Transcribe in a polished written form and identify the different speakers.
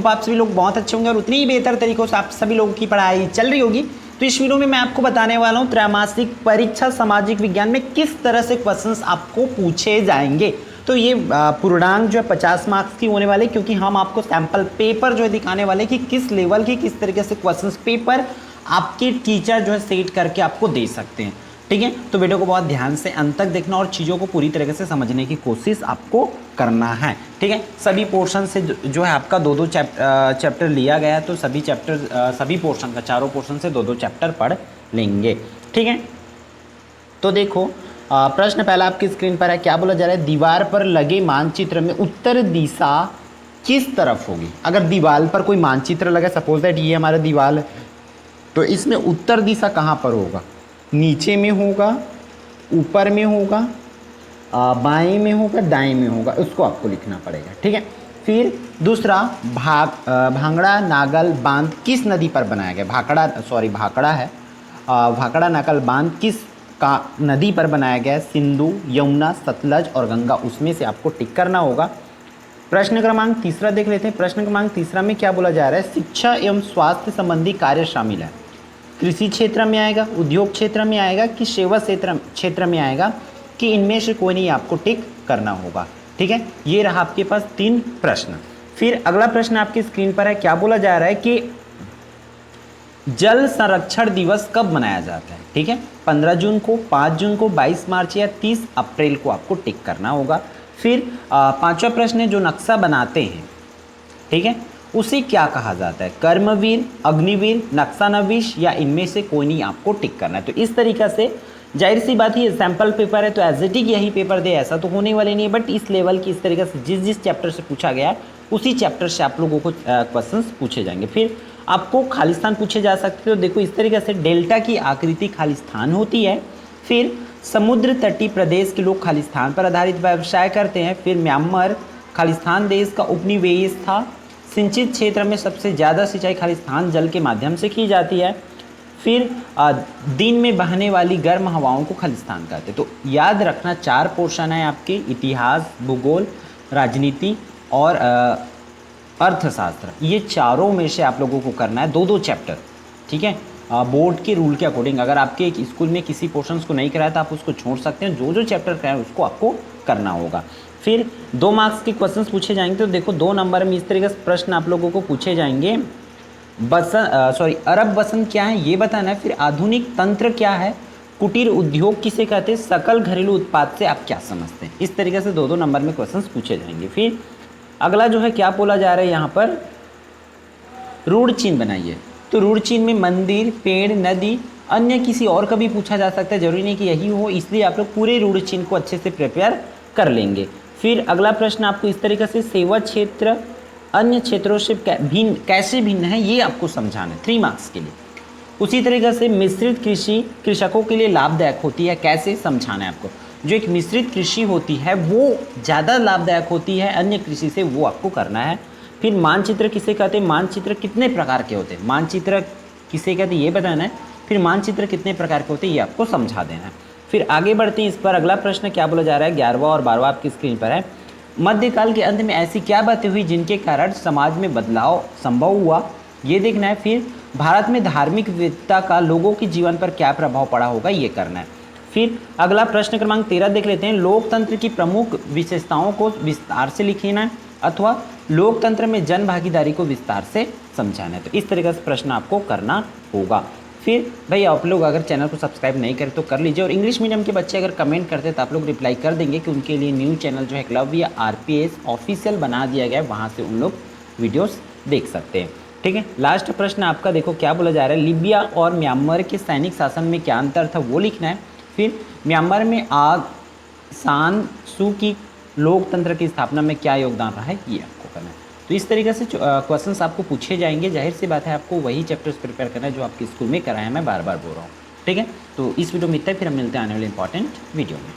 Speaker 1: Hope आप सभी लोग बहुत अच्छे होंगे और उतनी ही बेहतर तरीकों से आप सभी लोगों की पढ़ाई चल रही होगी। तो इस वीडियो में मैं आपको बताने वाला हूं त्रैमासिक परीक्षा सामाजिक विज्ञान में किस तरह से क्वेश्चंस आपको पूछे जाएंगे। तो ये पूर्णांक जो है 50 मार्क्स की होने वाले, क्योंकि हम आपको सैंपल पेपर जो है दिखाने वाले कि किस लेवल की किस तरीके से क्वेश्चंस पेपर आपके टीचर जो है सेट करके आपको दे सकते हैं। ठीक है, तो वीडियो को बहुत ध्यान से अंत तक देखना और चीज़ों को पूरी तरीके से समझने की कोशिश आपको करना है। ठीक है, सभी पोर्शन से जो है आपका दो दो चैप्टर लिया गया है, तो सभी पोर्शन का चारों पोर्शन से दो दो चैप्टर पढ़ लेंगे। ठीक है, तो देखो प्रश्न पहला आपकी स्क्रीन पर है। क्या बोला जा रहा है, दीवार पर लगे मानचित्र में उत्तर दिशा किस तरफ होगी। अगर दीवार पर कोई मानचित्र लगा, सपोज दैट ये हमारा दीवार है, तो इसमें उत्तर दिशा कहाँ पर होगा, नीचे में होगा, ऊपर में होगा, बाएं में होगा, दाएं में होगा, उसको आपको लिखना पड़ेगा। ठीक है, फिर दूसरा भांगड़ा नागल बांध किस नदी पर बनाया गया। भाखड़ा है, भाखड़ा नागल बांध किस का नदी पर बनाया गया है, सिंधु, यमुना, सतलज और गंगा, उसमें से आपको टिक करना होगा। प्रश्न क्रमांक तीसरा देख लेते हैं। प्रश्न क्रमांक तीसरा में क्या बोला जा रहा है, शिक्षा एवं स्वास्थ्य संबंधी कार्य शामिल है। कृषि क्षेत्र में आएगा, उद्योग क्षेत्र में आएगा कि सेवा क्षेत्र में आएगा, कि इनमें से कोई नहीं, आपको टिक करना होगा। ठीक है, ये रहा आपके पास 3 प्रश्न। फिर अगला प्रश्न आपकी स्क्रीन पर है। क्या बोला जा रहा है कि जल संरक्षण दिवस कब मनाया जाता है। ठीक है, 15 जून को, 5 जून को, 22 मार्च या 30 अप्रैल को आपको टिक करना होगा। फिर 5वां प्रश्न है, जो नक्शा बनाते हैं, ठीक है, उसे क्या कहा जाता है, कर्मवीर, अग्निवीर, नक्शानवीश या इनमें से कोई नहीं, आपको टिक करना है। तो इस तरीक़ा से जाहिर सी बात है सैंपल पेपर है, तो एज इट इज यही पेपर दे ऐसा तो होने वाले नहीं है, बट इस लेवल की इस तरीके से जिस चैप्टर से पूछा गया है उसी चैप्टर से आप लोगों को क्वेश्चंस पूछे जाएंगे। फिर आपको खालिस्तान पूछे जा सकते हैं, तो देखो इस तरीके से डेल्टा की आकृति खालिस्तान होती है। फिर समुद्र तटीय प्रदेश के लोग खालिस्तान पर आधारित व्यवसाय करते हैं। फिर म्यांमार खालिस्तान देश का उपनिवेश था। सिंचित क्षेत्र में सबसे ज़्यादा सिंचाई खालिस्तान जल के माध्यम से की जाती है। फिर दिन में बहने वाली गर्म हवाओं को खालिस्तान कहते हैं। तो याद रखना 4 पोर्शन है आपके, इतिहास, भूगोल, राजनीति और अर्थशास्त्र। ये चारों में से आप लोगों को करना है 2-2 चैप्टर। ठीक है, बोर्ड के रूल के अकॉर्डिंग अगर आपके एक स्कूल में किसी पोर्शंस को नहीं कराया तो आप उसको छोड़ सकते हैं, जो चैप्टर कराए उसको आपको करना होगा। फिर 2 मार्क्स के क्वेश्चंस पूछे जाएंगे। तो देखो 2 नंबर में इस तरीके से प्रश्न आप लोगों को पूछे जाएंगे। अरब वसंत क्या है ये बताना है। फिर आधुनिक तंत्र क्या है, कुटीर उद्योग किसे कहते हैं, सकल घरेलू उत्पाद से आप क्या समझते हैं। इस तरीके से 2-2 नंबर में क्वेश्चंस पूछे जाएंगे। फिर अगला जो है क्या बोला जा रहा है यहाँ पर, रूढ़ चिन्ह बनाइए। तो रूढ़ चिन्ह में मंदिर, पेड़, नदी, अन्य किसी और का भी पूछा जा सकता है, जरूरी नहीं कि यही हो, इसलिए आप लोग पूरे रूढ़ चिन्ह को अच्छे से प्रिपेयर कर लेंगे। फिर अगला प्रश्न आपको इस तरीके से, सेवा क्षेत्र अन्य क्षेत्रों से कैसे भिन्न है, ये आपको समझाना है 3 मार्क्स के लिए। उसी तरीके से मिश्रित कृषि कृषकों के लिए लाभदायक होती है, कैसे समझाना है आपको। जो एक मिश्रित कृषि होती है वो ज़्यादा लाभदायक होती है अन्य कृषि से, वो आपको करना है। फिर मानचित्र किसे कहते हैं, मानचित्र कितने प्रकार के होते हैं, मानचित्र किसे कहते हैं ये बताना है। फिर मानचित्र कितने प्रकार के होते हैं ये आपको समझा देना है। फिर आगे बढ़ते हैं इस पर। अगला प्रश्न क्या बोला जा रहा है, 11वां और 12वां आपकी स्क्रीन पर है। मध्यकाल के अंत में ऐसी क्या बातें हुई जिनके कारण समाज में बदलाव संभव हुआ, ये देखना है। फिर भारत में धार्मिक विविधता का लोगों के जीवन पर क्या प्रभाव पड़ा होगा, ये करना है। फिर अगला प्रश्न क्रमांक 13 देख लेते हैं। लोकतंत्र की प्रमुख विशेषताओं को विस्तार से लिखना है अथवा लोकतंत्र में जन भागीदारी को विस्तार से समझाना है। तो इस तरीके से प्रश्न आपको करना होगा। फिर भाई आप लोग अगर चैनल को सब्सक्राइब नहीं करें तो कर लीजिए, और इंग्लिश मीडियम के बच्चे अगर कमेंट करते हैं तो आप लोग रिप्लाई कर देंगे कि उनके लिए न्यू चैनल जो है एकलव्य RPS ऑफिशियल बना दिया गया है, वहाँ से उन लोग वीडियोस देख सकते हैं। ठीक है, लास्ट प्रश्न आपका देखो क्या बोला जा रहा है, लीबिया और म्यांमार के सैनिक शासन में क्या अंतर था, वो लिखना है। फिर म्यांमार में आग सान सू की लोकतंत्र की स्थापना में क्या योगदान रहा है, ये आपको करना है। तो इस तरीके से क्वेश्चंस आपको पूछे जाएंगे। जाहिर सी बात है आपको वही चैप्टर्स प्रिपेयर करना है जो आपके स्कूल में कराया, मैं बार बार बोल रहा हूँ। ठीक है, तो इस वीडियो में इतना ही, फिर हम मिलते हैं आने वाले इंपॉर्टेंट वीडियो में।